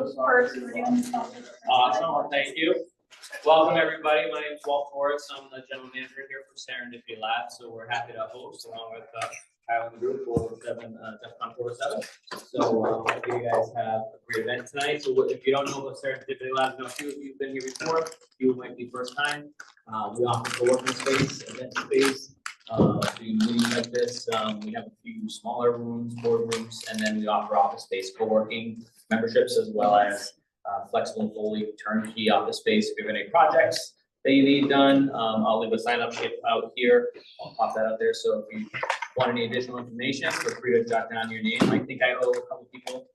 Awesome, well, thank you. Welcome, everybody. My name is Walt Forrest. I'm the general manager here for Serendipity Labs. So we're happy to host along with Highland Group for DEFCON 407. So hopefully you guys have a great event tonight. So if you don't know about Serendipity Labs, know a few of you have been here before. You might be first time. We offer co-working space, event space. Do meetings like this. We have a few smaller rooms, boardrooms, and then we offer office space co-working memberships as well as flexible and fully turnkey office space. If you have any projects that you need done, I'll leave a sign-up sheet out here. I'll pop that out there. So if you want any additional information, feel free to jot down your name. I think I owe a couple people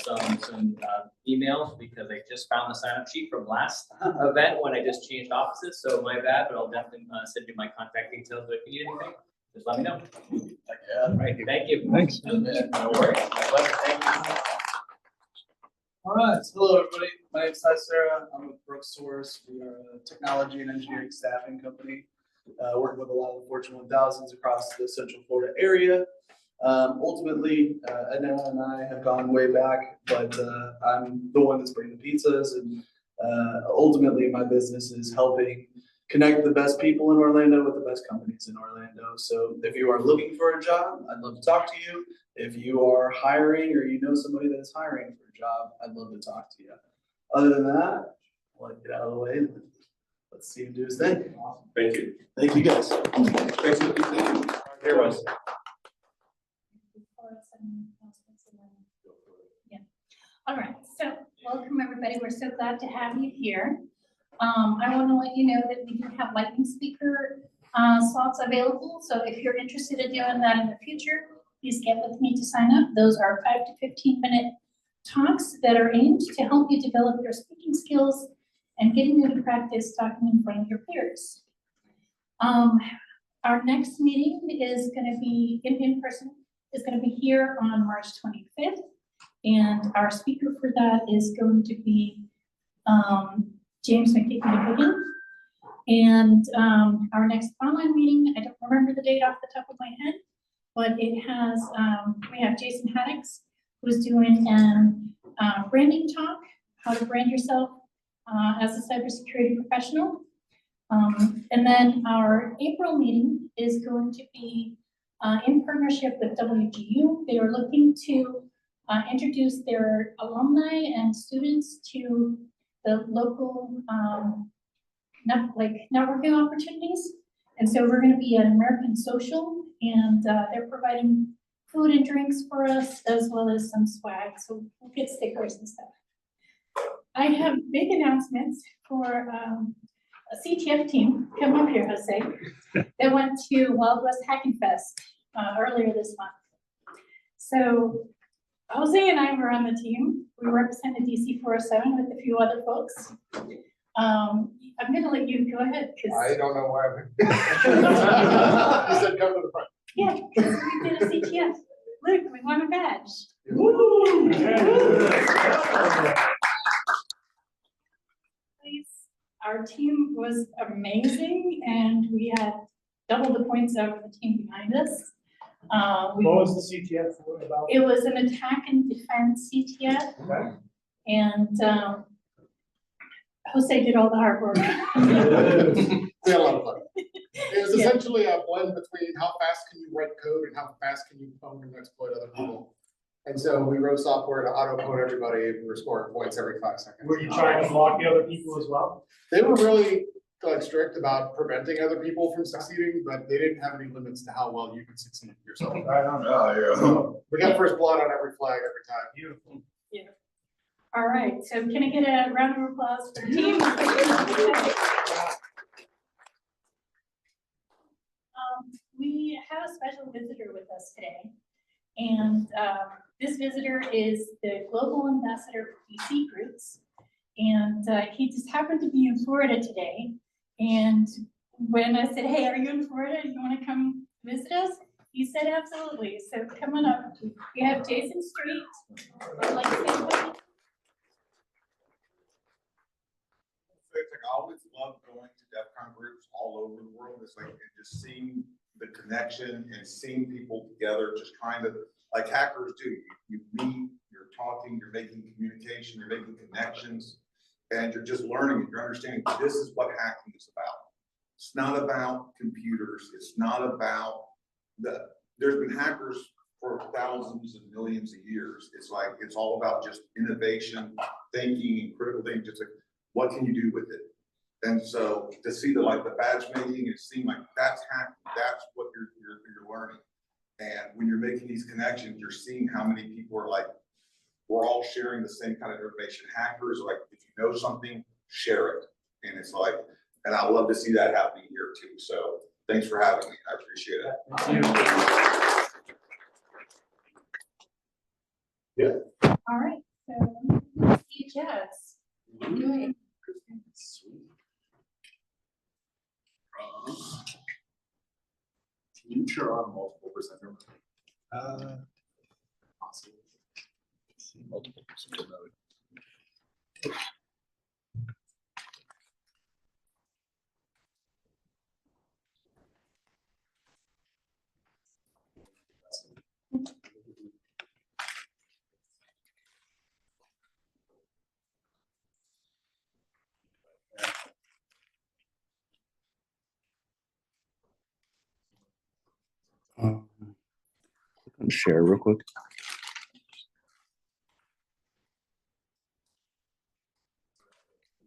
some emails because I just found the sign-up sheet from last event when I just changed offices. So my bad, but I'll definitely send you my contact details. But if you need anything, just let me know. All right, thank you. Thanks. No worries. My pleasure. Thank you. All right, so hello everybody. My name is Sarah. I'm with Brooks Source. We are a technology and engineering staffing company, working with a lot of the Fortune 1000s across the Central Florida area. Ultimately, Edna and I have gone way back, but I'm the one that's bringing the pizzas, and ultimately my business is helping connect the best people in Orlando with the best companies in Orlando. So if you are looking for a job, I'd love to talk to you. If you are hiring or you know somebody that is hiring for a job, I'd love to talk to you. Other than that, I'll let you get out of the way. Let's see him do his thing. Awesome. Thank you. Thank you guys. Thanks for the pizza. Here, Russ. Yeah. All right, so welcome everybody. We're so glad to have you here. I want to let you know that we do have lightning speaker slots available. So if you're interested in doing that in the future, please get with me to sign up. Those are 5 to 15-minute talks that are aimed to help you develop your speaking skills and getting you to practice talking in front of your peers. Our next meeting is going to be in person. Is going to be here on March 25th, and our speaker for that is going to be James McKeegan. And our next online meeting, I don't remember the date off the top of my head, but it has, we have Jason Haddix, who's doing a branding talk, how to brand yourself as a cybersecurity professional. And then our April meeting is going to be in partnership with WGU. They are looking to introduce their alumni and students to the local networking opportunities. And so we're going to be at American Social, and they're providing food and drinks for us, as well as some swag. So we'll get stickers and stuff. I have big announcements for a CTF team. Come up here, Jose. They went to Wild West Hacking Fest earlier this month. So Jose and I were on the team. We represented DC407 with a few other folks. I'm going to let you go ahead because I don't know why. You said come to the front. Yeah, because we did a CTF. Look, we won a badge. Woo! Our team was amazing, and we had double the points over the team behind us. What was the CTF about? It was an attack and defense CTF. Okay. And Jose did all the hard work. We had a lot of fun. It was essentially a blend between how fast can you write code and how fast can you phone and exploit other people. And so we wrote software to auto code everybody. We were scoring points every 5 seconds. Were you trying to block the other people as well? They were really strict about preventing other people from succeeding, but they didn't have any limits to how well you could succeed yourself. Right on. So we got first blood on every flag every time. Beautiful. Yeah. All right, so can I get a round of applause for the team? We have a special visitor with us today, and this visitor is the Global Ambassador for DC Groups, and he just happened to be in Florida today. And when I said, "Hey, are you in Florida? You want to come visit us?" He said, "Absolutely." So come on up. We have Jason Street. I'd like to say something. I always love going to DEFCON groups all over the world. It's like just seeing the connection and seeing people together, just trying to, like hackers do. You meet, you're talking, you're making communication, you're making connections, and you're just learning, you're understanding this is what hacking is about. It's not about computers. It's not about there's been hackers for thousands and millions of years. It's like, it's all about just innovation, thinking, and critical thinking, just like, what can you do with it? And so to see the badge making, it seemed like that's hacking, that's what you're learning. And when you're making these connections, you're seeing how many people are like, we're all sharing the same kind of information. Hackers are like, if you know something, share it. And it's like, and I love to see that happening here too. So thanks for having me. I appreciate it. Yeah. All right, so SteveJabs. Good. Future on multiple presenter. Possible. Multiple presenter mode. Click on share real quick.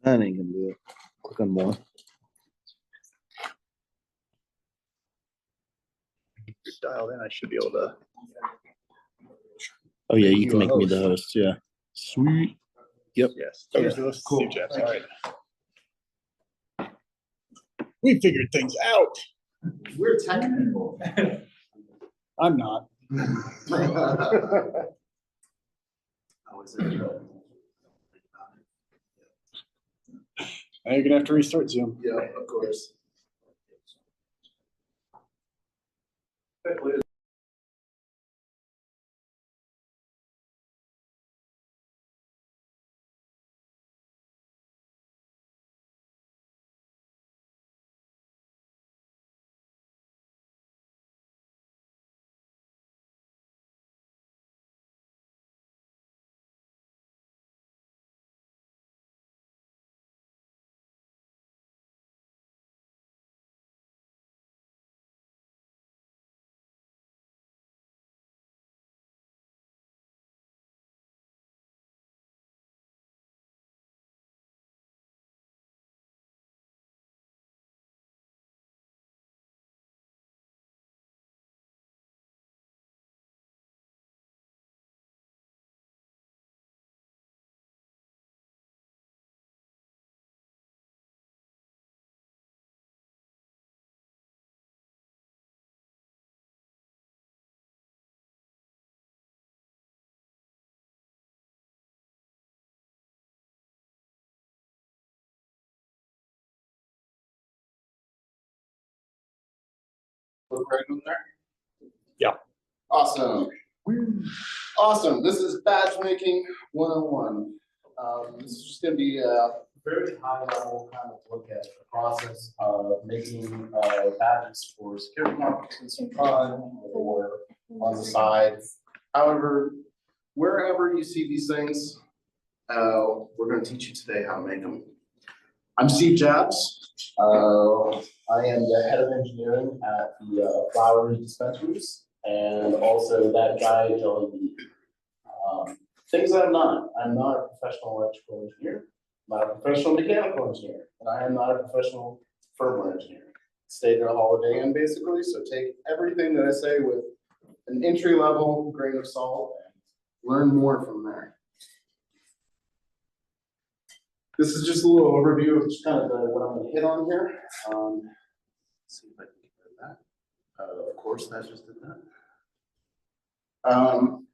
That ain't gonna do it. Click on more. Dialed in, I should be able to. Oh yeah, Make you you can a make me the host. host. Yeah. Sweet. Yep. Yes. Okay, Cool. cool. All right. We figured things out. We're technical. I'm not. Now you're gonna have to restart Zoom. Yeah, of course. Look right in there? Yeah. Awesome. Awesome. This is badge making 101. This is just gonna be a very high level kind of look at the process of making badges for security companies in fun or on the side. However, wherever you see these things, we're gonna teach you today how to make them. I'm SteveJabs. I am the head of engineering at the flowery dispensaries and also that guy, Jelly Bean. Things that I'm not a professional electrical engineer, I'm not a professional mechanical engineer, and I am not a professional firmware engineer. Stay there a holiday in basically, so take everything that I say with an entry level grain of salt and learn more from there. This is just a little overview of just kind of what I'm going to hit on here. Let's see if I can get that. Of course, that just did that. I'm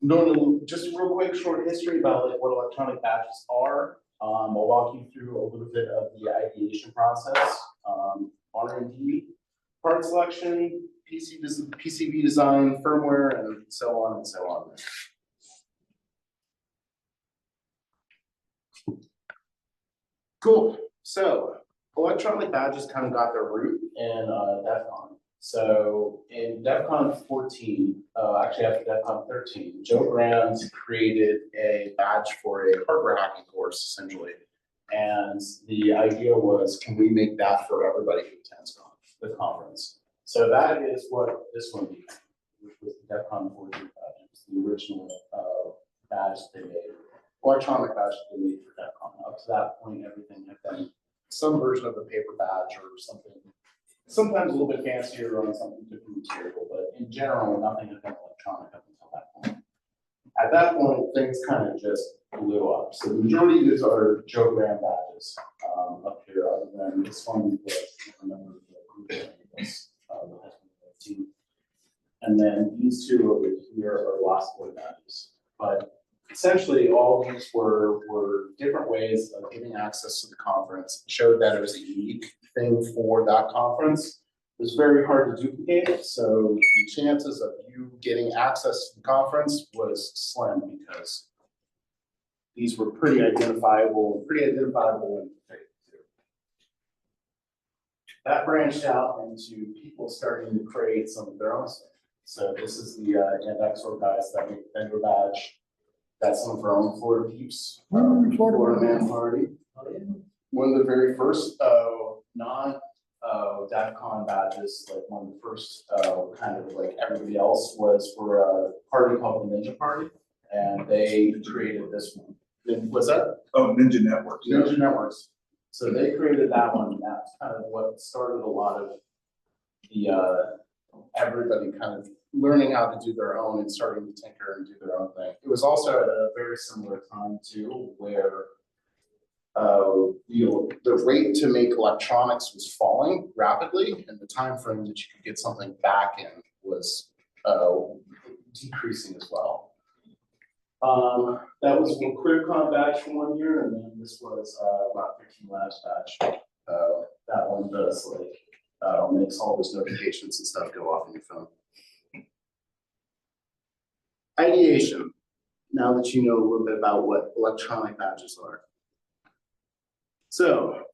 going to just a real quick short history about like what electronic badges are. I'll walk you through a little bit of the ideation process, R&D, part selection, PCB design, firmware, and so on and so on. Cool. So electronic badges kind of got their root in DEF CON. So in DEF CON 14, actually after DEF CON 13, Joe Grand created a badge for a hardware hacking course essentially. And the idea was, can we make that for everybody who attends the conference? So that is what this one became, which was the DEF CON 14 badge. It was the original badge they made, electronic badge they made for DEF CON. Up to that point, everything had been some version of a paper badge or something, sometimes a little bit fancier on something different material, but in general, nothing had been electronic up until that point. At that point, things kind of just blew up. So the majority of these are Joe Graham badges up here, other than this one was a member of the group that was the team. And then these two over here are Lost Boy badges. But essentially, all these were different ways of getting access to the conference, showed that it was a unique thing for that conference. It was very hard to duplicate, so the chances of you getting access to the conference was slim because these were pretty identifiable in the faith too. That branched out into people starting to create some of their own stuff. So this is the Indexor guys that make the vendor badge. That's some of our own Florida peeps, Florida Man Party. One of the very first DEF CON badges, like one of the first kind of like everybody else, was for a party called the Ninja Party, and they created this one. Was that? Oh, Ninja Networks. Ninja Networks. So they created that one, and that's kind of what started a lot of the everybody kind of learning how to do their own and starting to tinker and do their own thing. It was also at a very similar time too, where the rate to make electronics was falling rapidly, and the time frame that you could get something back in was decreasing as well. That was one QuickCon badge for 1 year, and then this was Rock 15 Labs badge. That one does like makes all those notifications and stuff go off on your phone. Ideation. Now that you know a little bit about what electronic badges are. So,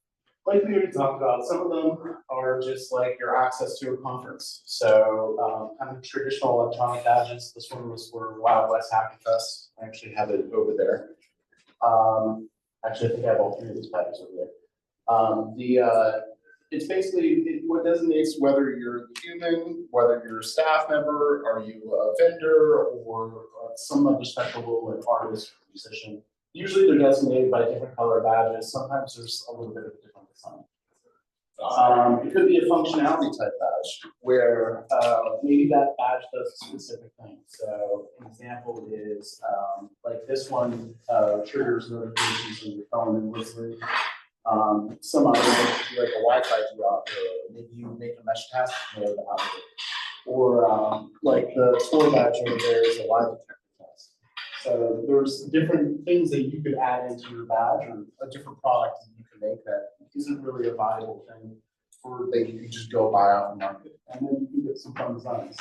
like we already talked about, some of them are just like your access to a conference. So, kind of traditional electronic badges. This one was for Wild West Happy Fest. I actually have it over there. Actually, I think I have all three of these badges over there. It's basically what designates whether you're a human, whether you're a staff member, are you a vendor, or some other special role like artist or musician. Usually they're designated by different color badges. Sometimes there's a little bit of a different design. It could be a functionality type badge where maybe that badge does a specific thing. So an example is like this one triggers notifications on your phone and whistling. Some other ones could be like a Wi-Fi drop, or maybe you make a mesh task mode out of it. Or like the toy badge over there is a lie detector test. So there's different things that you could add into your badge, or a different product that you can make that isn't really a viable thing for that you can just go buy off the market. And then you can get some fun designs.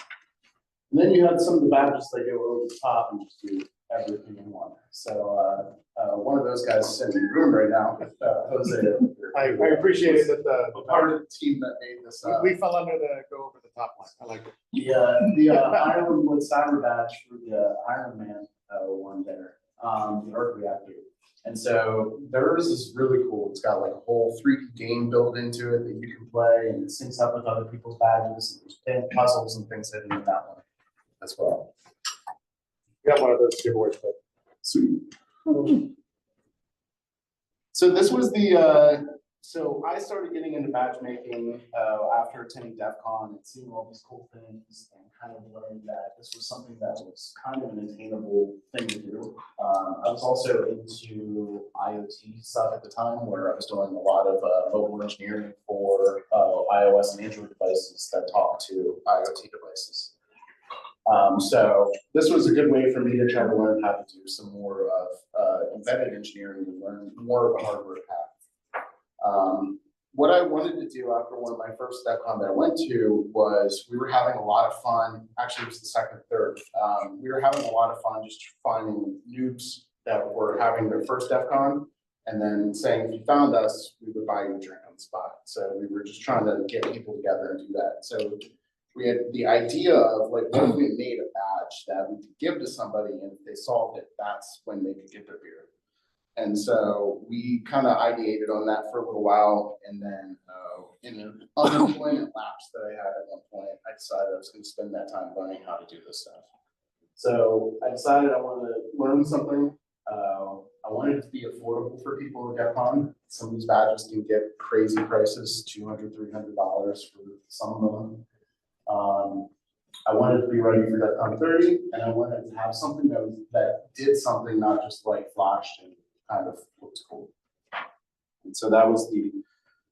And then you have some of the badges that go over the top and just do everything in one. So one of those guys is sitting in the room right now with Jose. I appreciate it that A part of the team that made this. we fell under the go over the top line. I like it. The Ironwood Cyber badge for the Iron Man one there, the arc reactor. And so theirs is really cool. It's got like a whole 3D game built into it that you can play, and it syncs up with other people's badges. And there's puzzles and things hidden in that one as well. Got one of those giveaways, but Sweet. So this was the, so I started getting into badge making after attending DEF CON and seeing all these cool things and kind of learning that this was something that was kind of an attainable thing to do. I was also into IoT stuff at the time, where I was doing a lot of mobile engineering for iOS and Android devices that talk to IoT devices. So this was a good way for me to try to learn how to do some more of embedded engineering and learn more of a hardware path. What I wanted to do after one of my first DEF CON that I went to was we were having a lot of fun. Actually, it was the second, third. We were having a lot of fun just finding noobs that were having their first DEF CON and then saying, if you found us, we would buy you a drink on the spot. So we were just trying to get people together and do that. So we had the idea of like, what if we made a badge that we could give to somebody, and if they solved it, that's when they could get their beer. And so we kind of ideated on that for a little while, and then in an unemployment lapse that I had at one point, I decided I was going to spend that time learning how to do this stuff. So I decided I wanted to learn something. I wanted it to be affordable for people to get on. Some of these badges can get crazy prices, $200, $300 for some of them. I wanted to be ready for DEFCON 30, and I wanted to have something that did something, not just like flashed and kind of looked cool. And so that was the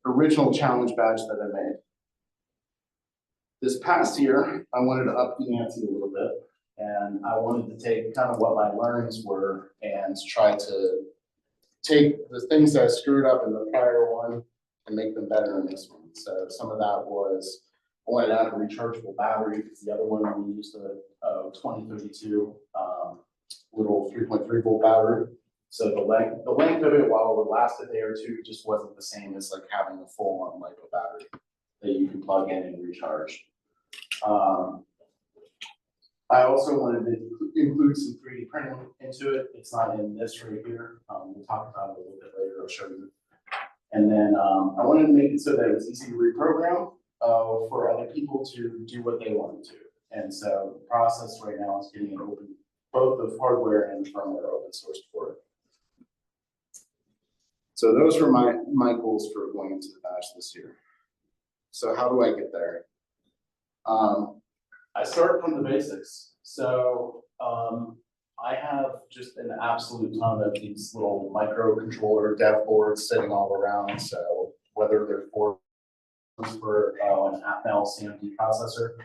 original challenge badge that I made. This past year, I wanted to up the ante a little bit, and I wanted to take kind of what my learnings were and try to take the things that I screwed up in the prior one and make them better in this one. So some of that was, I wanted to add a rechargeable battery, because the other one we used a 2032 little 3.3 volt battery. So the length of it, while it would last a day or two, just wasn't the same as like having a full on LiPo battery that you can plug in and recharge. I also wanted to include some 3D printing into it. It's not in this right here. We'll talk about it a little bit later. I'll show you. And then I wanted to make it so that it was easy to reprogram for other people to do what they wanted to. And so the process right now is getting it open, both the hardware and firmware open sourced for it. So those were my goals for going into the badge this year. So how do I get there? I start from the basics. So I have just an absolute ton of these little microcontroller dev boards sitting all around. So whether they're for an Atmel CMD processor,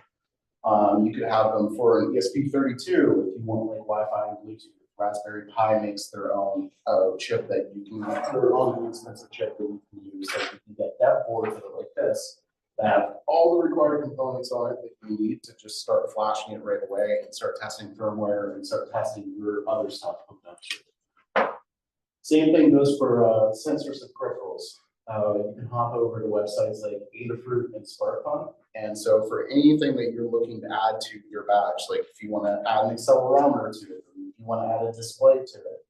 you could have them for an ESP32 if you want like Wi-Fi and Bluetooth. Raspberry Pi makes their own chip that you can, their own expensive chip that you can use. So you can get dev boards that are like this, that have all the required components on it that you need to just start flashing it right away and start testing firmware and start testing your other stuff hooked up to it. Same thing goes for sensors and peripherals. You can hop over to websites like Adafruit and SparkFun. And so for anything that you're looking to add to your badge, like if you want to add an accelerometer to it, or if you want to add a display to it,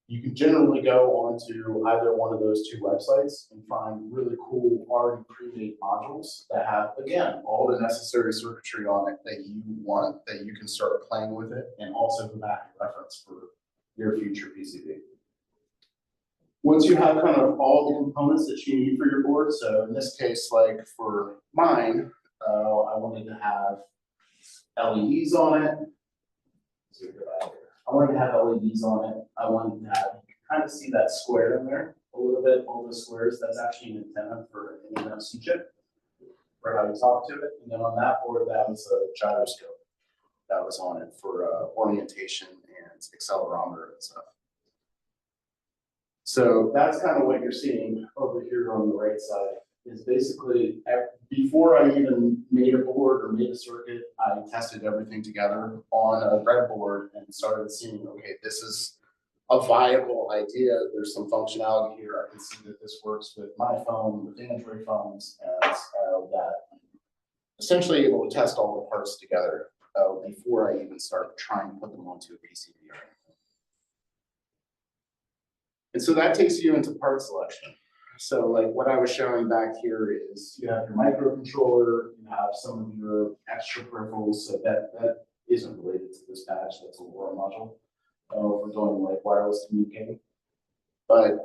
you can generally go onto either one of those two websites and find really cool already pre-made modules that have, again, all the necessary circuitry on it that you want, that you can start playing with it and also go back and reference for your future PCB. Once you have kind of all the components that you need for your board, so in this case, like for mine, I wanted to have LEDs on it. I wanted to have LEDs on it. I wanted to have, you can kind of see that square in there a little bit, all those squares. That's actually an antenna for an NFC chip for how you talk to it. And then on that board, that was a gyroscope that was on it for orientation and accelerometer and stuff. So that's kind of what you're seeing over here on the right side, is basically before I even made a board or made a circuit, I tested everything together on a breadboard and started seeing, okay, this is a viable idea. There's some functionality here. I can see that this works with my phone, with Android phones, and that essentially able to test all the parts together before I even start trying to put them onto a PCB or anything. And so that takes you into part selection. So like what I was showing back here is you have your microcontroller, you have some of your extra peripherals. So that isn't related to this badge. That's a LoRa module for doing like wireless communicating. But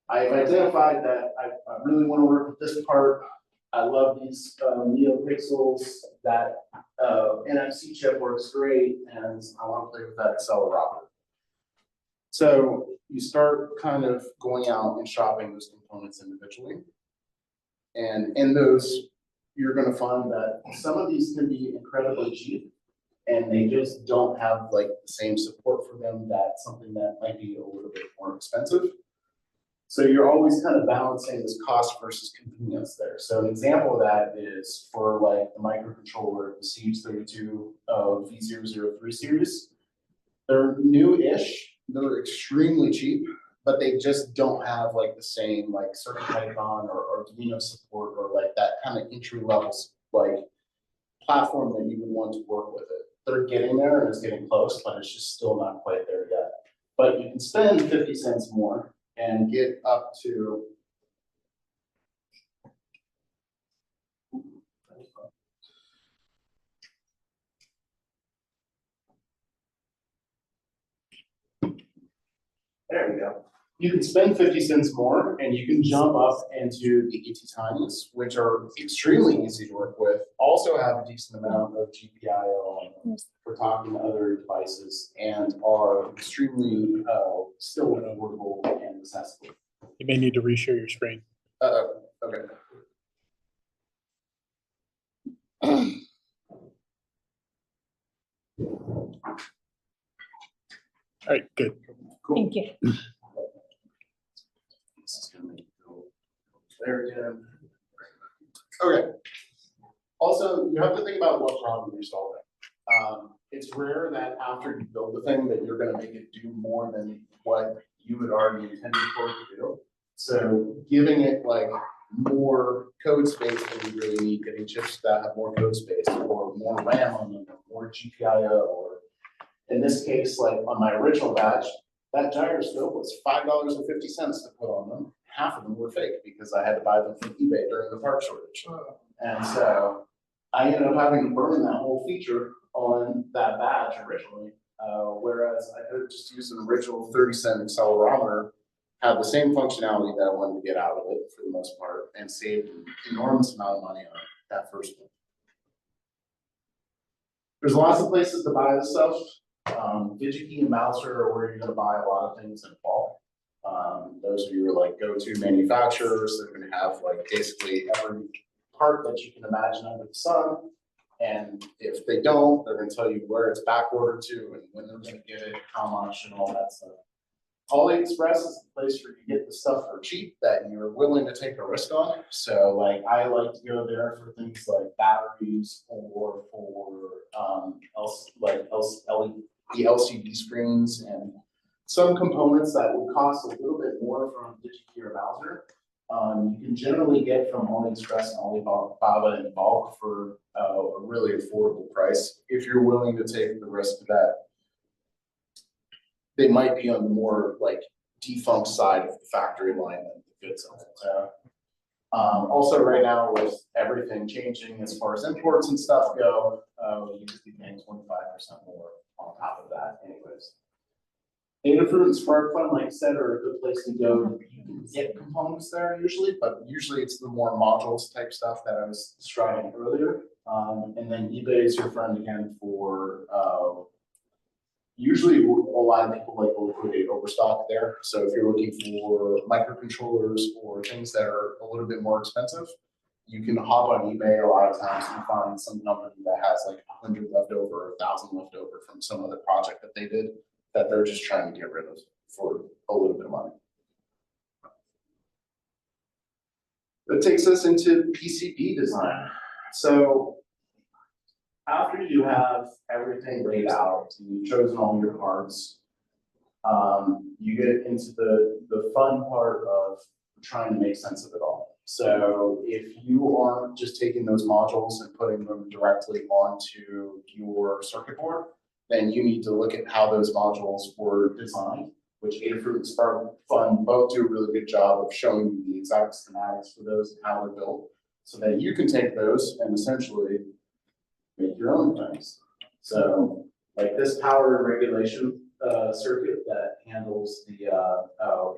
I've identified that I really want to work with this part. I love these NeoPixels. That NFC chip works great, and I want to play with that accelerometer. So you start kind of going out and shopping those components individually. And in those, you're going to find that some of these can be incredibly cheap, and they just don't have like the same support for them that something that might be a little bit more expensive. So you're always kind of balancing this cost versus convenience there. So an example of that is for like the microcontroller, the CH32 V003 series. They're new-ish. They're extremely cheap, but they just don't have like the same like CircuitPython or Arduino support or like that kind of entry level like platform that you would want to work with it. They're getting there and it's getting close, but it's just still not quite there yet. But you can spend 50 cents more and get up to there we go. You can spend 50 cents more and you can jump up into the ET Tinies, which are extremely easy to work with, also have a decent amount of GPIO on them for talking to other devices, and are extremely still affordable and accessible. You may need to reshare your screen. Okay. All right, good. Cool. Thank you. This is gonna make it go there again. Okay. Also, you have to think about what problem you're solving. It's rare that after you build the thing that you're gonna make it do more than what you had already intended for it to do. So giving it like more code space than you really need, getting chips that have more code space or more RAM on them, or more GPIO, or in this case, like on my original batch, that gyroscope was $5.50 to put on them. Half of them were fake because I had to buy them from eBay during the part shortage. And so I ended up having to burn that whole feature on that batch originally, whereas I could have just used an original 30-cent accelerometer, had the same functionality that I wanted to get out of it for the most part, and saved an enormous amount of money on that first one. There's lots of places to buy this stuff. DigiKey and Mouser are where you're gonna buy a lot of things in bulk. Those are your like go-to manufacturers. They're gonna have like basically every part that you can imagine under the sun. And if they don't, they're gonna tell you where it's back ordered to and when they're gonna get it, how much, and all that stuff. AliExpress is the place where you get the stuff for cheap that you're willing to take a risk on. So like I like to go there for things like batteries or for the LCD screens and some components that will cost a little bit more from DigiKey or Mouser. You can generally get from AliExpress and Alibaba in bulk for a really affordable price if you're willing to take the risk that they might be on the more like defunct side of the factory line than the good side. So, also right now with everything changing as far as imports and stuff go, you could be paying 25% more on top of that anyways. Adafruit and SparkFun, like I said, are a good place to go. You can get components there usually, but usually it's the more modules type stuff that I was describing earlier. And then eBay is your friend again for, usually a lot of people like to liquidate overstock there. So if you're looking for microcontrollers or things that are a little bit more expensive, you can hop on eBay a lot of times and find some company that has like 100 left over, 1,000 left over from some other project that they did that they're just trying to get rid of for a little bit of money. That takes us into PCB design. So after you have everything laid out and you've chosen all your parts, you get into the fun part of trying to make sense of it all. So if you aren't just taking those modules and putting them directly onto your circuit board, then you need to look at how those modules were designed, which Adafruit and SparkFun both do a really good job of showing you the exact schematics for those and how they're built, so that you can take those and essentially make your own things. So like this power and regulation circuit that handles the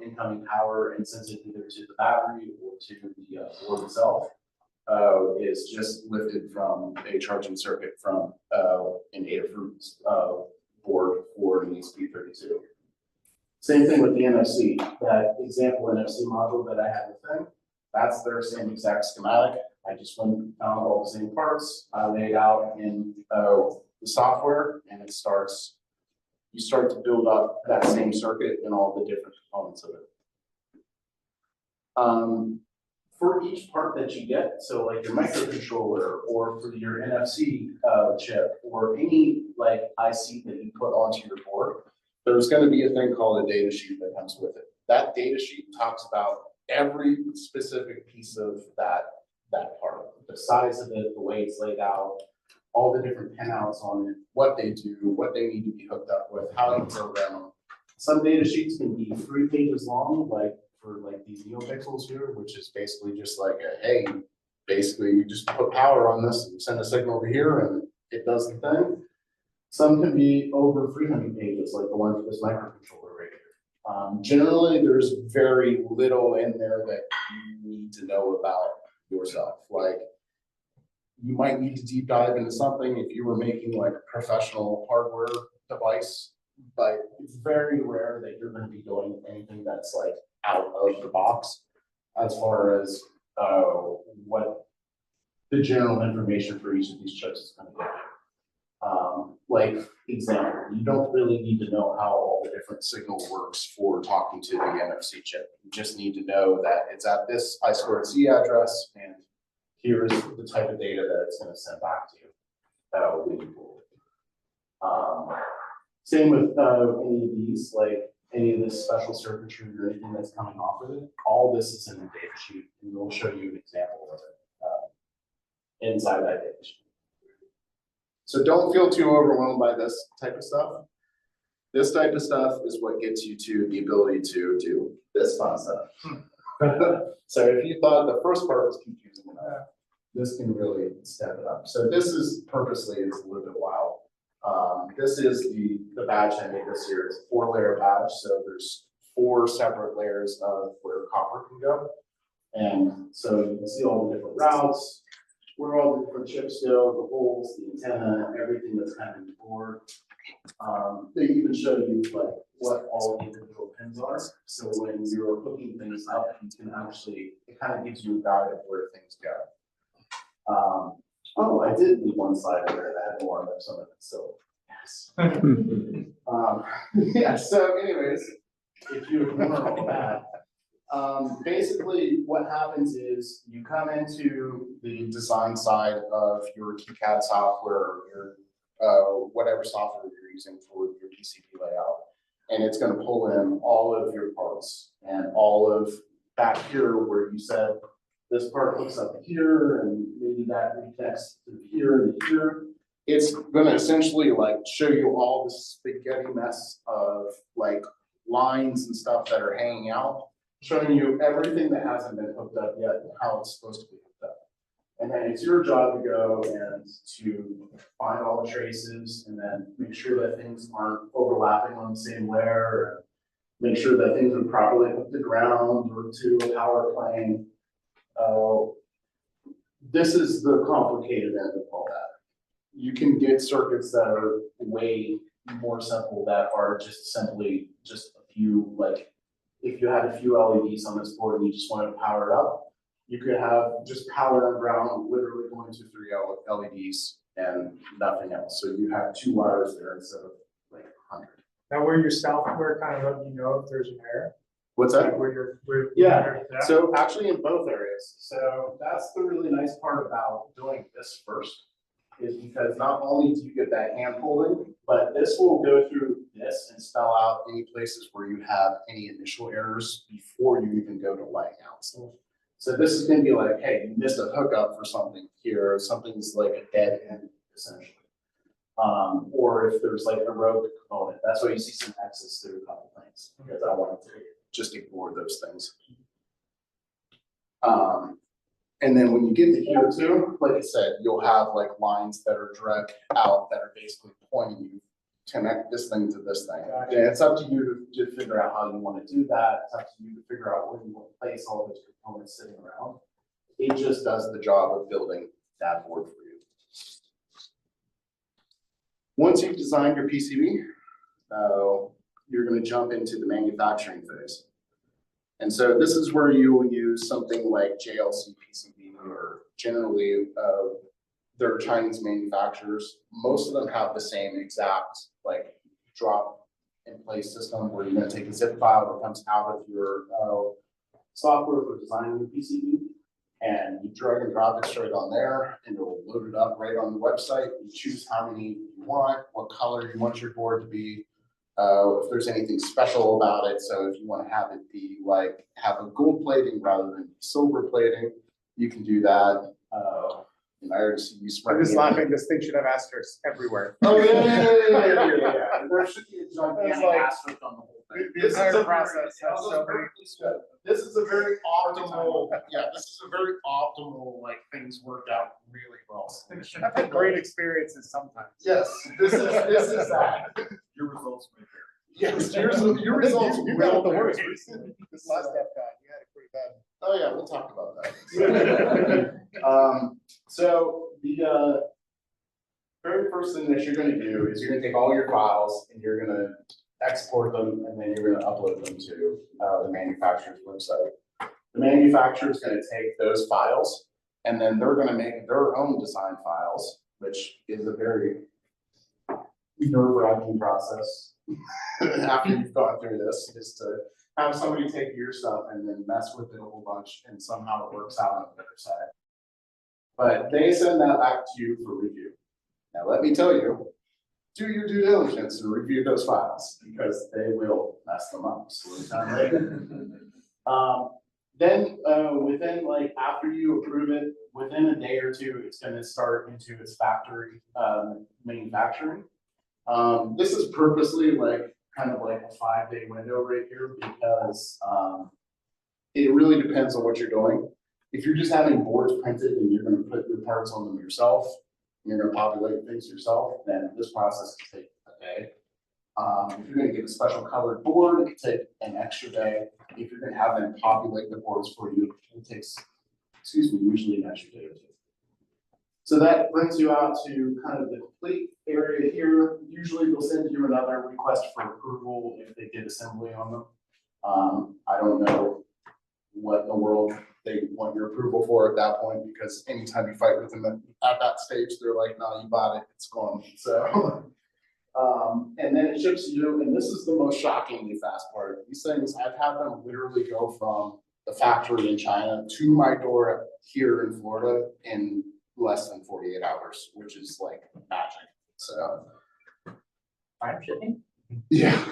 incoming power and sends it either to the battery or to the board itself is just lifted from a charging circuit from an Adafruit's board for an ESP32. Same thing with the NFC. That example NFC module that I had with them, that's their same exact schematic. I just went and found all the same parts. I laid out in the software, and it starts. You start to build up that same circuit and all the different components of it. For each part that you get, so like your microcontroller or for your NFC chip or any like IC that you put onto your board, there's going to be a thing called a data sheet that comes with it. That data sheet talks about every specific piece of that part, the size of it, the way it's laid out, all the different pinouts on it, what they do, what they need to be hooked up with, how you program them. Some data sheets can be 3 pages long, like for like these NeoPixels here, which is basically just like a, hey, basically you just put power on this and send a signal over here and it does the thing. Some can be over 300 pages, like the one for this microcontroller right here. Generally, there's very little in there that you need to know about yourself. Like, you might need to deep dive into something if you were making like a professional hardware device, but it's very rare that you're going to be doing anything that's like out of the box as far as what the general information for each of these chips is going to be. Like example, you don't really need to know how all the different signal works for talking to the NFC chip. You just need to know that it's at this I2C address and here's the type of data that it's going to send back to you. That'll be cool. Same with any of these, like any of this special circuitry or anything that's coming off of it. All this is in the data sheet, and we'll show you an example of it inside that data sheet. So don't feel too overwhelmed by this type of stuff. This type of stuff is what gets you to the ability to do this fun stuff. So if you thought the first part was confusing enough, this can really step it up. So this is purposely, it's a little bit wild. This is the badge I made this year. It's a 4-layer badge. So there's 4 separate layers of where copper can go. And so you can see all the different routes, where all the different chips go, the holes, the antenna, everything that's kind of in the board. They even show you like what all the individual pins are. So when you're hooking things up, you can actually, it kind of gives you a guide of where things go. Oh, I did leave one slide in there that had more of some of it, so yes. Yeah, so anyways, if you ignore all that, basically what happens is you come into the design side of your KiCad software, your whatever software you're using for your PCB layout, and it's going to pull in all of your parts and all of back here where you said this part hooks up here and maybe that reconnects to here and here. It's going to essentially like show you all the spaghetti mess of like lines and stuff that are hanging out, showing you everything that hasn't been hooked up yet and how it's supposed to be hooked up. And then it's your job to go and to find all the traces and then make sure that things aren't overlapping on the same layer, and make sure that things are properly hooked to ground or to a power plane. This is the complicated end of all that. You can get circuits that are way more simple that are just simply just a few, like if you had a few LEDs on this board and you just wanted to power it up, you could have just power and ground literally going to 3 LEDs and nothing else. So you have 2 wires there instead of like 100. Now, where your software kind of let you know if there's an error? What's that? Like where Yeah, so actually in both areas. So that's the really nice part about doing this first, is because not only do you get that hand holding, but this will go through this and spell out any places where you have any initial errors before you even go to laying out stuff. So this is going to be like, hey, you missed a hookup for something here, something's like a dead end essentially. Or if there's like a rogue component, that's why you see some X's through a couple things, because I wanted to just ignore those things. And then when you get to here too, like I said, you'll have like lines that are dragged out that are basically pointing you to connect this thing to this thing. And it's up to you to figure out how you want to do that. It's up to you to figure out where you want to place all those components sitting around. It just does the job of building that board for you. Once you've designed your PCB, you're going to jump into the manufacturing phase. And so this is where you will use something like JLC PCB, or generally they're Chinese manufacturers. Most of them have the same exact like drop in place system where you're going to take a zip file that comes out of your software for designing the PCB, and you drag and drop it straight on there, and it will load it up right on the website. You choose how many you want, what color you want your board to be. If there's anything special about it, so if you want to have it be like have a gold plating rather than silver plating, you can do that. And I already see you I'm spreading. just laughing, distinction of asterisks everywhere. Oh, yeah. There should be a It's gigantic like- asterisk on the whole thing. The This is entire a process has so many. This is a very optimal, this is a very optimal, like, things worked out really well. I've had great experiences sometimes. Yes, this is that. Your results may vary. Yes, your results You will got the vary. worst recently. This last step guy, you had it pretty bad. Oh, yeah, we'll talk about that. So the very first thing that you're gonna do is you're gonna take all your files and you're gonna export them and then you're gonna upload them to the manufacturer's website. The manufacturer is gonna take those files and then they're gonna make their own design files, which is a very nerve-wracking process. After you've gone through this, is to have somebody take your stuff and then mess with it a whole bunch and somehow it works out on the other side. But they send that back to you for review. Now, let me tell you, do your due diligence and review those files because they will mess them up. So then within like after you approve it, within a day or two, it's going to start into its factory manufacturing. This is purposely like kind of like a 5-day window right here because it really depends on what you're doing. If you're just having boards printed and you're going to put your parts on them yourself, and you're going to populate things yourself, then this process can take a day. If you're going to get a special colored board, it can take an extra day. If you're going to have them populate the boards for you, it takes, usually an extra day or two. So that brings you out to kind of the complete area here. Usually they'll send you another request for approval if they did assembly on them. I don't know what in the world they want your approval for at that point, because anytime you fight with them at that stage, they're like, no, you bought it, it's gone. So, and then it ships you, and this is the most shockingly fast part. These things, I've had them literally go from the factory in China to my door here in Florida in less than 48 hours, which is like magic. So, Prime shipping? yeah.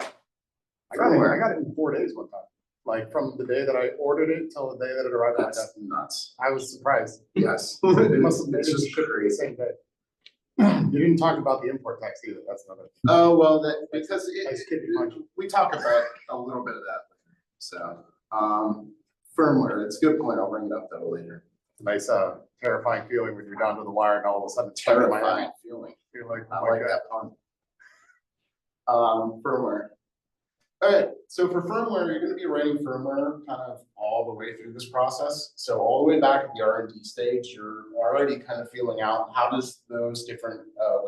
I got it in 4 days one time. Like from the day that I ordered it till the day that it arrived at my desk. That's nuts. I was surprised. Yes. It must have made It's it just the same day. You didn't talk about the import tax either. That's another. Oh, well, that, because I skipped your punch. we talk about a little bit of that later. So, firmware, it's a good point. I'll bring it up though later. Nice, terrifying feeling when you're down to the wire and all of a sudden it's stuck in my eye. Terrifying feeling. You're like, I oh my like God. that pun. Firmware. All right, so for firmware, you're gonna be writing firmware kind of all the way through this process. So all the way back at the R&D stage, you're already kind of feeling out how does those different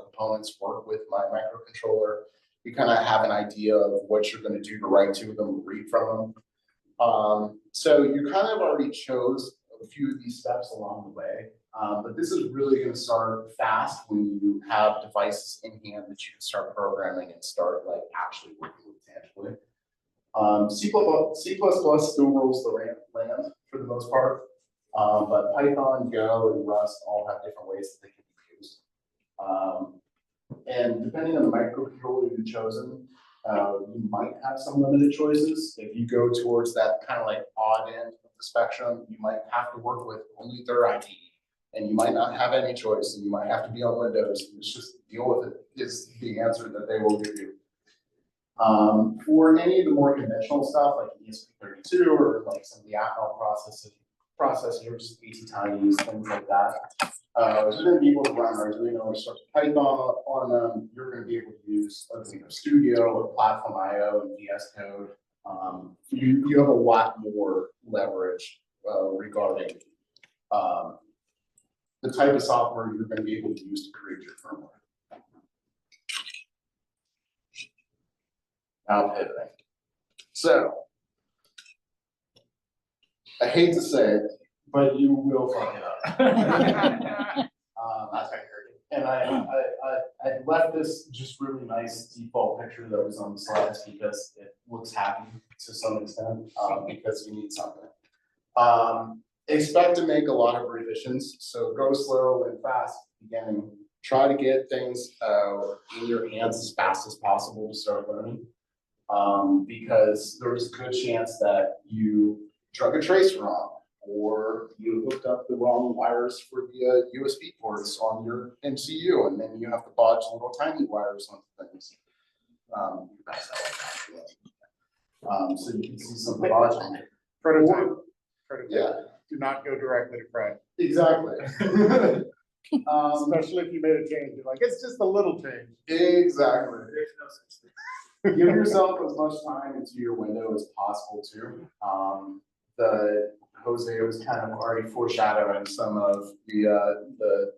components work with my microcontroller. You kind of have an idea of what you're gonna do to write to them, read from them. So you kind of already chose a few of these steps along the way. But this is really going to start fast when you have devices in hand that you can start programming and start like actually working with tangibly. C++ still rules the land for the most part, but Python, Go, and Rust all have different ways that they can be used. And depending on the microcontroller you've chosen, you might have some limited choices. If you go towards that kind of like odd end of the spectrum, you might have to work with only their IDE. And you might not have any choice, and you might have to be on Windows. It's just deal with it is the answer that they will give you. For any of the more conventional stuff like ESP32 or like some of the Atmel processors, ATtinies, things like that, you're going to be able to run Arduino or Python on them. You're going to be able to use Arduino Studio or Platform IO and VS Code. You have a lot more leverage regarding the type of software you're going to be able to use to create your firmware. Now pivoting. So, I hate to say it, but you will fuck it up. That's how I heard it. And I left this just really nice default picture that was on the slides because it looks happy to some extent, because you need something. Expect to make a lot of revisions, so go slow and fast beginning. Try to get things in your hands as fast as possible to start learning, because there's a good chance that you drug a trace wrong, or you hooked up the wrong wires for the USB ports on your MCU, and then you have to bodge little tiny wires onto things. So you can see some bodging. Prototype. Yeah, Do not go directly to Fred, exactly. especially if you made a change. You're like, it's just a little change. Exactly. There's no such thing. Give yourself as much time into your window as possible too. The Jose was kind of already foreshadowing some of the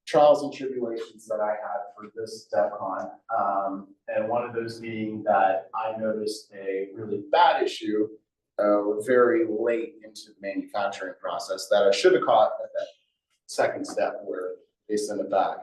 trials and tribulations that I had for this DEF CON. And one of those being that I noticed a really bad issue very late into the manufacturing process that I should have caught at that second step where they send it back.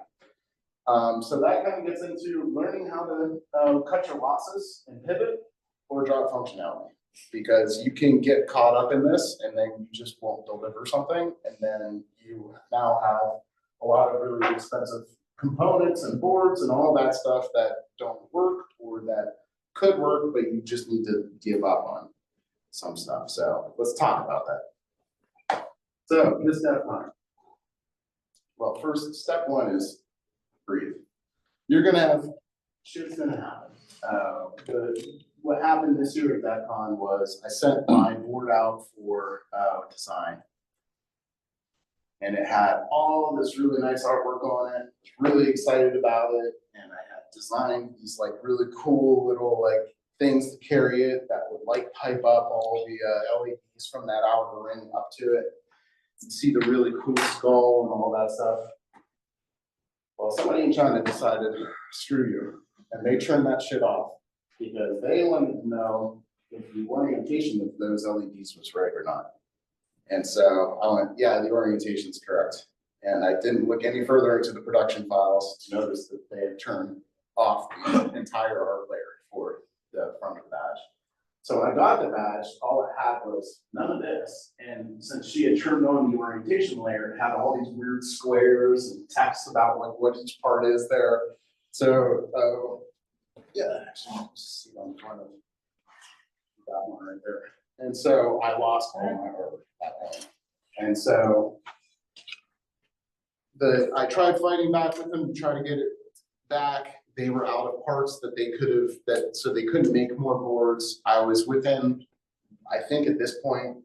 So that kind of gets into learning how to cut your losses and pivot or drop functionality. Because you can get caught up in this and then you just won't deliver something, and then you now have a lot of really expensive components and boards and all that stuff that don't work or that could work, but you just need to give up on some stuff. So let's talk about that. So this DEF CON. Well, first, step one is breathe. You're gonna have shit's gonna happen. What happened this year at DEF CON was I sent my board out for design. And it had all this really nice artwork on it, really excited about it. And I had designed these like really cool little like things to carry it that would light pipe up all the LEDs from that outer ring up to it. You see the really cool skull and all that stuff. Well, somebody in China decided, screw you, and they turned that shit off because they wanted to know if the orientation of those LEDs was right or not. And so I went, yeah, the orientation's correct. And I didn't look any further into the production files to notice that they had turned off the entire art layer for the front of the badge. So when I got the badge, all it had was none of this. And since she had turned on the orientation layer, it had all these weird squares and text about like what each part is there. So yeah, actually, I'll just see it on the front of that one right there. And so I lost all my artwork at that point. And so I tried fighting back with them to try to get it back. They were out of parts that they could have, so they couldn't make more boards. I was within, I think at this point,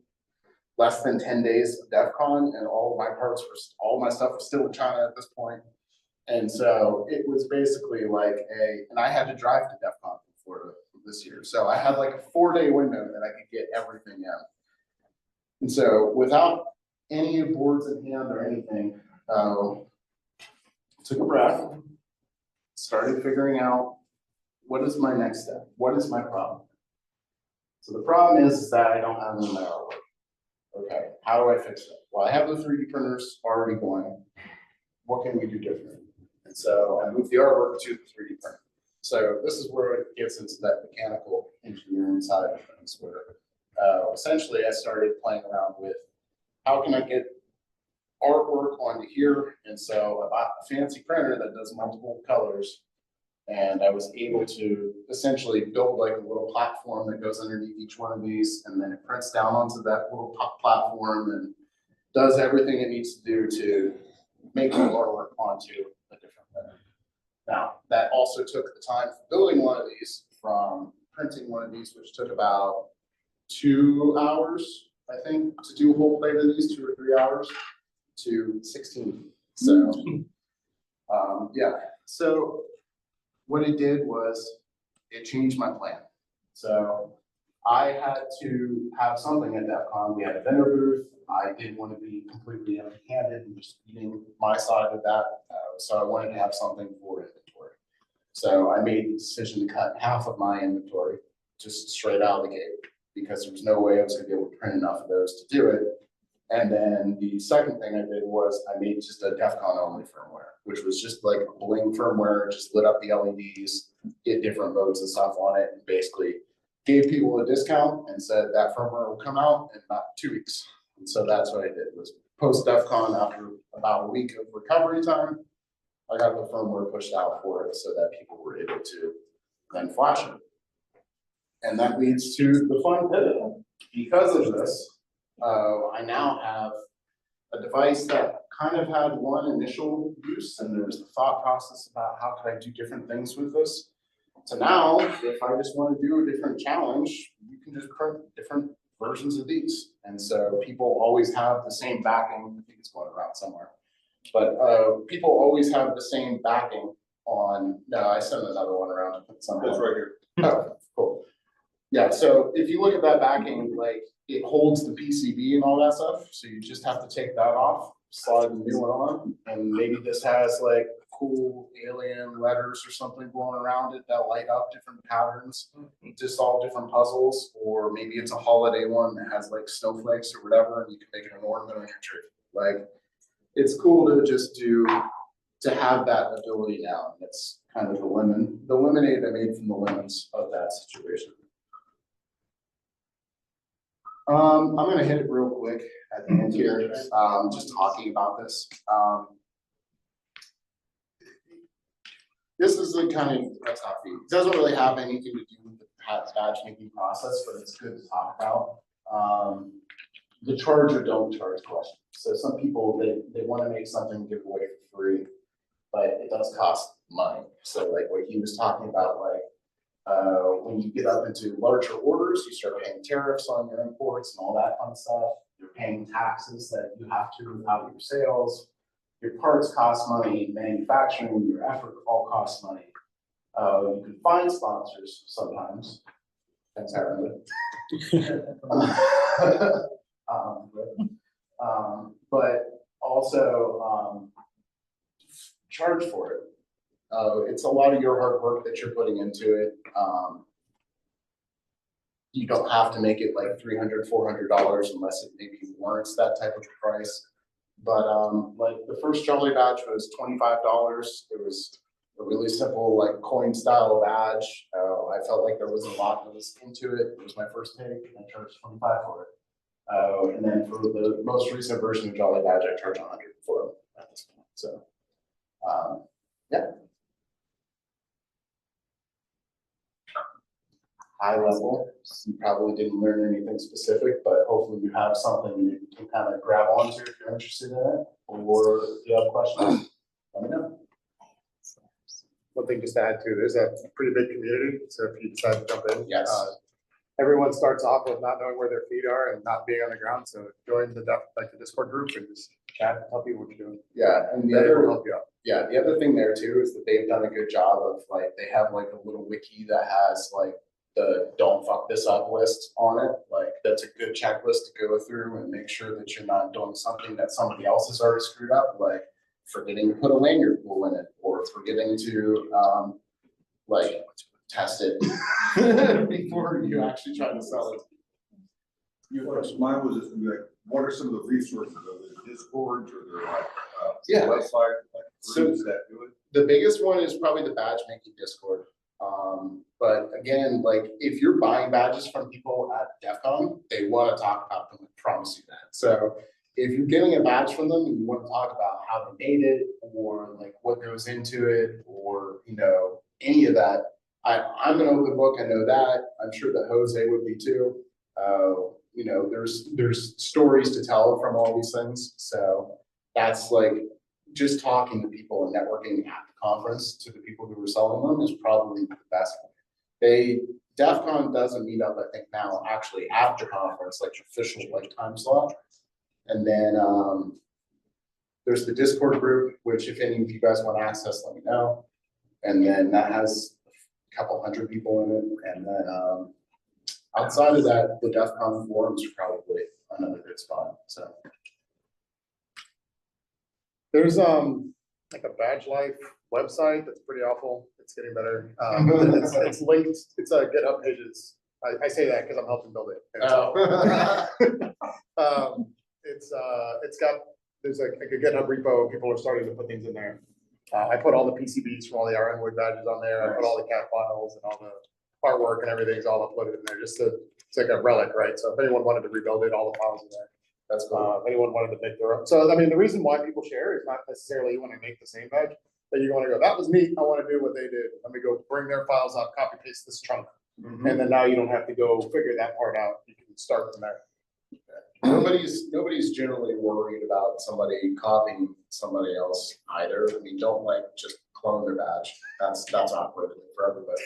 less than 10 days of DEF CON, and all of my parts were, all my stuff was still in China at this point. And so it was basically like and I had to drive to DEF CON from Florida this year. So I had like a 4-day window that I could get everything in. And so without any boards in hand or anything, took a breath, started figuring out what is my next step? What is my problem? So the problem is that I don't have any of my artwork. Okay, how do I fix it? Well, I have the 3D printers already going. What can we do different? And so I moved the artwork to the 3D printer. So this is where it gets into that mechanical engineering side of things, where essentially I started playing around with how can I get artwork onto here. And so I bought a fancy printer that does multiple colors, and I was able to essentially build like a little platform that goes underneath each one of these, and then it prints down onto that little platform and does everything it needs to do to make the artwork onto a different printer. Now, that also took the time for building one of these, from printing one of these, which took about 2 hours, I think, to do a whole plate of these, 2 or 3 hours, to 16. So, yeah. So what it did was it changed my plan. So I had to have something at DEF CON. We had a vendor booth. I didn't want to be completely empty-handed and just eating my side of that. So I wanted to have something for inventory. So I made the decision to cut half of my inventory just straight out of the gate, because there was no way I was going to be able to print enough of those to do it. And then the second thing I did was I made just a DEF CON only firmware, which was just like a bling firmware, just lit up the LEDs, get different modes and stuff on it, and basically gave people a discount and said that firmware will come out in about 2 weeks. And so that's what I did, was post DEF CON, after about a week of recovery time, I got the firmware pushed out for it so that people were able to then flash it. And that leads to the fun pivot. Because of this, I now have a device that kind of had one initial use, and there was the thought process about how could I do different things with this. So now, if I just want to do a different challenge, you can just print different versions of these. And so people always have the same backing. I think it's going around somewhere. But people always have the same backing on, no, I sent another one around to put some. That's right here. Oh, cool. Yeah, so if you look at that backing, like it holds the PCB and all that stuff, so you just have to take that off, slide the new one on, and maybe this has like cool alien letters or something going around it that light up different patterns to solve different puzzles, or maybe it's a holiday one that has like snowflakes or whatever, and you can make it an ornament on your tree. Like, it's cool to just to have that ability now. It's kind of the lemonade I made from the lemons of that situation. I'm gonna hit it real quick at the end here, just talking about this. This is the kind of, that's not feed. It doesn't really have anything to do with the badge making process, but it's good to talk about. The charge or don't charge question. So some people, they want to make something give away for free, but it does cost money. So like what he was talking about, like when you get up into larger orders, you start paying tariffs on your imports and all that fun stuff. You're paying taxes that you have to out of your sales. Your parts cost money, manufacturing, your effort all costs money. You can find sponsors sometimes. Thanks, Aaron. But also charge for it. It's a lot of your hard work that you're putting into it. You don't have to make it like $300, $400 unless it maybe warrants that type of price. But like the first Jolly badge was $25. It was a really simple like coin style badge. I felt like there was a lot that was into it. It was my first take, and I charged $25 for it. And then for the most recent version of Jolly badge, I charge $100 for it at this point. So yeah. High level, you probably didn't learn anything specific, but hopefully you have something you can kind of grab onto if you're interested in it, or if you have questions, let me know. One thing just to add to, there's a pretty big community, so if you decide to jump in. Yes. Everyone starts off with not knowing where their feet are and not being on the ground, so join the Discord group and just chat and tell people what you're doing. Yeah, and the They will other, help you out. yeah, the other thing there too is that they've done a good job of like, they have like a little wiki that has like the don't fuck this up list on it. Like that's a good checklist to go through and make sure that you're not doing something that somebody else has already screwed up, like forgetting to put a lanyard pull in it, or forgetting to like test it before you actually try to sell it. Mine was just gonna be like, what are some of the resources, are there Discords or there like, Yeah. website, like So- groups that do it? The biggest one is probably the badge making Discord. But again, like if you're buying badges from people at DEF CON, they want to talk about them, I promise you that. So if you're getting a badge from them and you want to talk about how they made it, or like what goes into it, or you know, any of that, I'm an open book, I know that. I'm sure that Jose would be too. You know, there's stories to tell from all these things. So that's like just talking to people and networking at the conference to the people who are selling them is probably the best one. DEF CON does a meetup, I think now, actually after conference, like official like time slot. And then there's the Discord group, which if any of you guys want access, let me know. And then that has a couple hundred people in it. And then outside of that, the DEF CON forums are probably another good spot. So There's like a Badge Life website that's pretty awful. It's getting better. It's linked. It's a GitHub pages. I say that because I'm helping build it. It's got there's like a GitHub repo. People are starting to put things in there. I put all the PCBs from all the RN Wood badges on there. I put all the CAD files and all the artwork and everything's all uploaded in there. It's like a relic, right? So if anyone wanted to rebuild it, all the files are there. that's cool. If anyone wanted to make their own. So, I mean, the reason why people share is not necessarily you want to make the same badge, but you want to go, that was neat. I want to do what they did. Let me go bring their files up, copy paste this chunk. And then now you don't have to go figure that part out. You can start from there. nobody's generally worried about somebody copying somebody else either. I mean, don't like just clone their badge. That's awkward for everybody.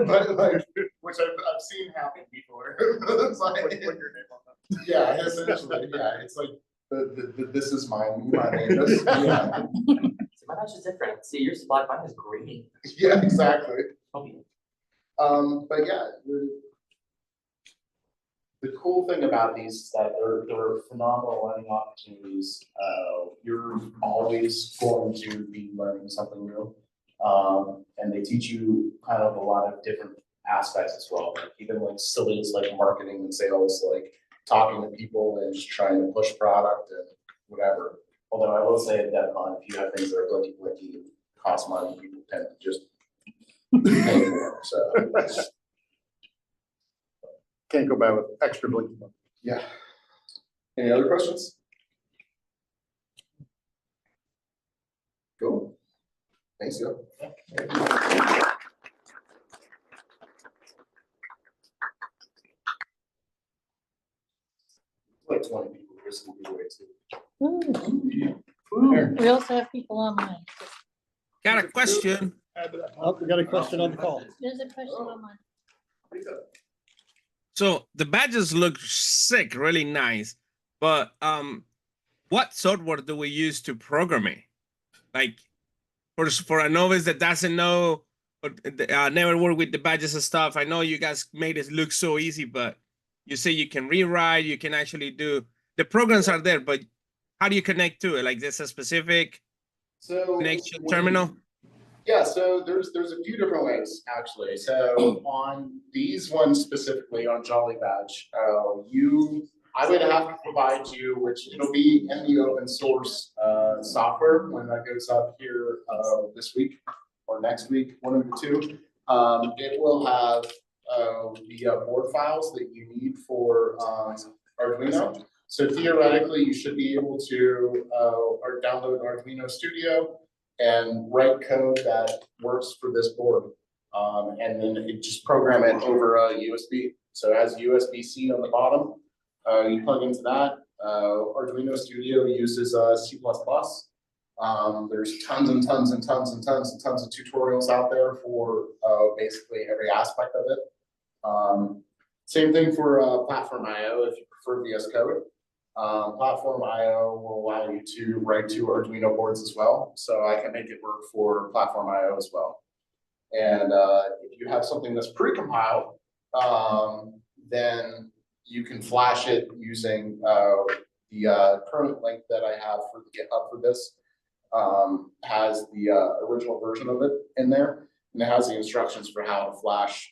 But like, which I've seen happen before. It's like, yeah, essentially, yeah, it's like, this is my name, this, yeah. My badge is different. See, yours is black, mine is green. Yeah, exactly. Okay. But yeah, the cool thing about these is that they're phenomenal learning opportunities. You're always going to be learning something new. And they teach you kind of a lot of different aspects as well, like even like silly as like marketing and sales, like talking to people and just trying to push product and whatever. Although I will say at DevCon, if you have things that are blicky, cost money, people tend to just pay more, so. Can't go by with extra blinking. Yeah. Any other questions? Cool. Thanks, Joe. Like 20 people, this will be way too. We also have people online. Got a question. Oh, we got a question on the call. There's a question online. So the badges look sick, really nice, but what software do we use to program it? Like for a novice that doesn't know or never worked with the badges and stuff. I know you guys made it look so easy, but you say you can rewrite, you can actually do the programs are there, but how do you connect to it? Like there's a specific connection terminal? Yeah, so there's a few different ways actually. So on these ones specifically on Jolly Badge, I would have to provide you, which it'll be in the open source software when that goes up here this week or next week, one of the two. It will have the board files that you need for Arduino. So theoretically, you should be able to or download Arduino Studio and write code that works for this board. And then it just program it over a USB. So it has USB-C on the bottom. You plug into that. Arduino Studio uses C++. There's tons and tons and tons and tons and tons of tutorials out there for basically every aspect of it. Same thing for Platform IO if you prefer VS Code. Platform IO will allow you to write to Arduino boards as well. So I can make it work for Platform IO as well. And if you have something that's pre-compiled, then you can flash it using the current link that I have for the GitHub for this. Has the original version of it in there, and it has the instructions for how to flash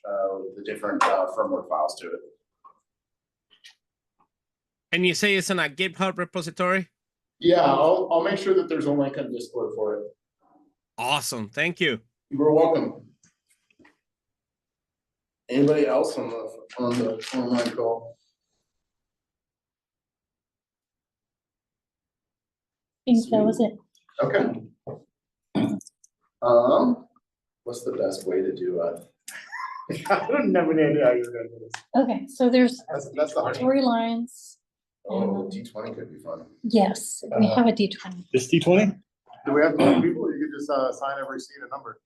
the different firmware files to it. And you say it's in a GitHub repository? Yeah, I'll make sure that there's a link on Discord for it. Awesome, thank you. You're welcome. Anybody else on the online call? I think that was it. Okay. What's the best way to do it? I don't have any idea how you're gonna do this. Okay, so there's That's the hard. 3 lines. Oh, D20 could be fun. Yes, we have a D20. This D20? Do we have many people, or you could just assign every seat a number?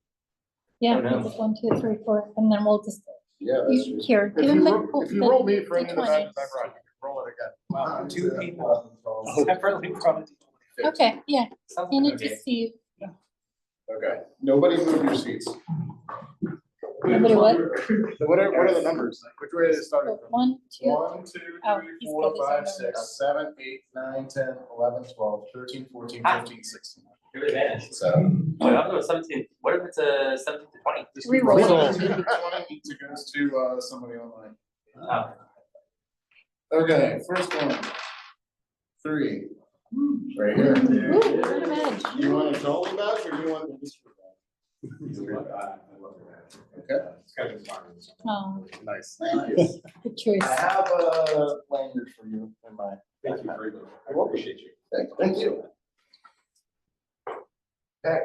Yeah, Oh, no. it's 1, 2, 3, 4, and then we'll just, Yeah, that's true. here, If give you him the. if you roll me for any of the D20. badges I brought, you can roll it again. Wow, 2 people separately brought it. Okay, yeah, hand it to Steve. Okay, nobody move your seats. Nobody what? So what are the numbers? Which way is it starting from? 1, 2, 1, 2, Oh, 3, he's 4, got his 5, own 6, 7, 8, 9, 10, 11, 12, 13, 14, 15, 16. You're advanced. So. Wait, I'm going 17. What if it's a 17 to 20? Reroll. So 17 to 20 needs to go to somebody online. Oh. Okay, first one. 3. Right here. Ooh, what a badge. You want a Jolly badge or do you want the history badge? Okay. Oh, Nice. Thank you. good choice. I have a lanyard for you in my. Thank you very much. I appreciate you. Thank you. Okay.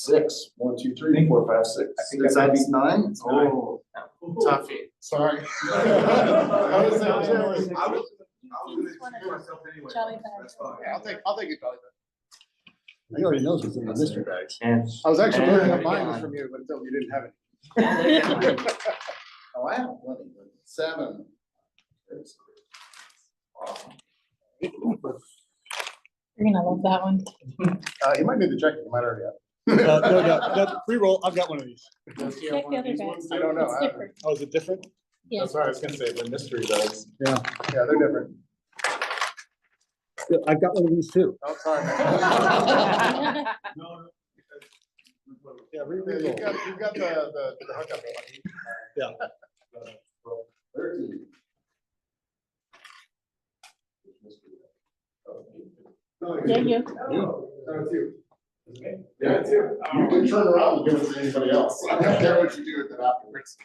6. 1, 2, 3, 4, 5, 6. That's 9. Oh, toughy, sorry. I was gonna excuse myself anyway. Jolly bag. That's fine. Yeah, I'll take it, Charlie. He already knows what's in the mystery bags. I was actually looking at mine from you, but until you didn't have it. Oh, I have plenty, but 7. You're gonna love that one. You might need to check it, you might already have. No, pre-roll, I've got one of these. Check the other bags. I don't know. It's different. Oh, is it different? Yeah. That's what I was gonna say, the mystery bags. Yeah. Yeah, they're different. Yeah, I've got one of these too. Oh, sorry. man. Yeah, You've got the hookup. Yeah. 13. Yeah, you. No, it's you. Yeah, it's you. You can turn around and give it to anybody else. I don't care what you do with it afterwards.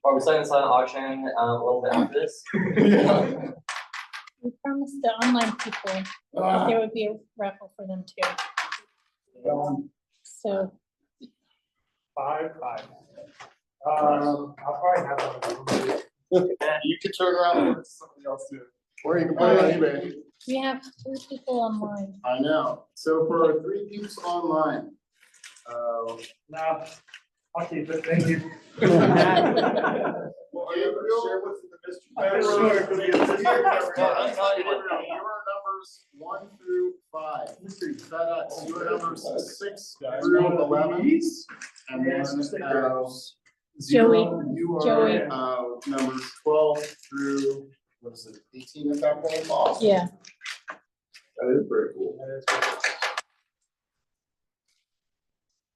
Are we starting the silent auction a little bit after this? Yeah. We promised the online people that there would be a raffle for them too. So, 5. I'll probably have one of those. You can turn around and give it to somebody else too. Or you can put it on eBay. we have 3 people online. I know. So for 3 peeps online. No, I'll keep it, thank you. Well, are you able to share what's in the mystery bag? Sure, 'cause it's- Your numbers 1 through 5. FedEx, your numbers 6 through 11. And then, zero, you Joey. are, numbers 12 through, what is it, 18 at that point? Awesome. Yeah. That is very cool.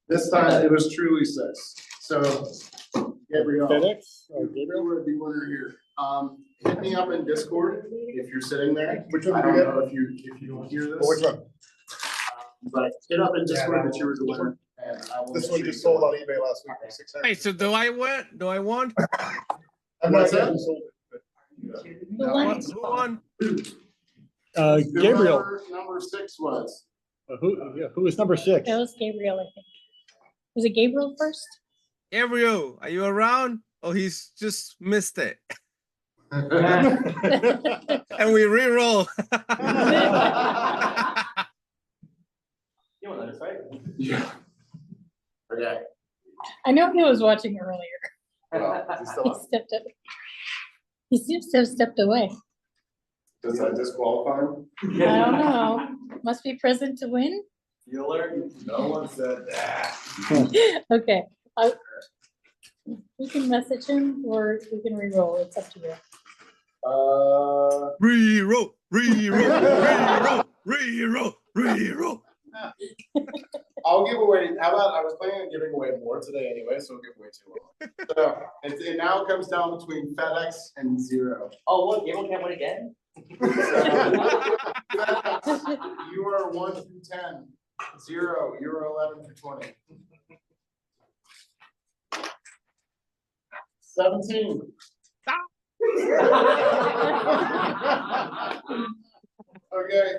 This time it was truly 6. So, Gabriel. FedEx or You Gabriel? were the winner here. Hit me up in Discord if you're sitting there. Which one I did you don't get? know if you don't hear this. Oh, which one? But hit up in Discord that you were the winner. And I will This make one sure just you sold go. on eBay last week for 600. Hey, so do I win? Do I want? I've What's not that? yet sold The one, Who won? Gabriel, Whoever number 6 was. who was number 6? that was Gabriel, I think. Was it Gabriel first? Gabriel, are you around? Oh, he's just missed it. And we re-roll. You know this, right? Yeah. Okay. I know he was watching earlier. Well, is he still He up? stepped up. He seems to have stepped away. Does that disqualify him? I don't know. Must be present to win? You alert? No one said that. Okay. We can message him or we can re-roll. It's up to you. Re-roll, re-roll, re-roll, re-roll, re-roll. I'll give away, how about, I was planning on giving away more today anyway, so we'll give away 2 more. So, it now comes down between FedEx and 0. Oh, what, Gable can't win again? You are 1 through 10. 0, you're 11 through 20. 17. Okay.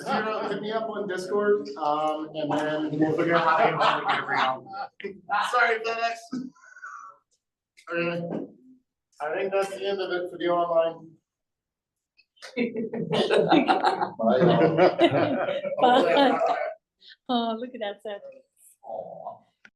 0, hit me up on Discord, and then we'll figure out how to invite Gabriel. Sorry, FedEx. Okay. I think that's the end of it for the online. Bye. Oh, look at that, Seth. Aw.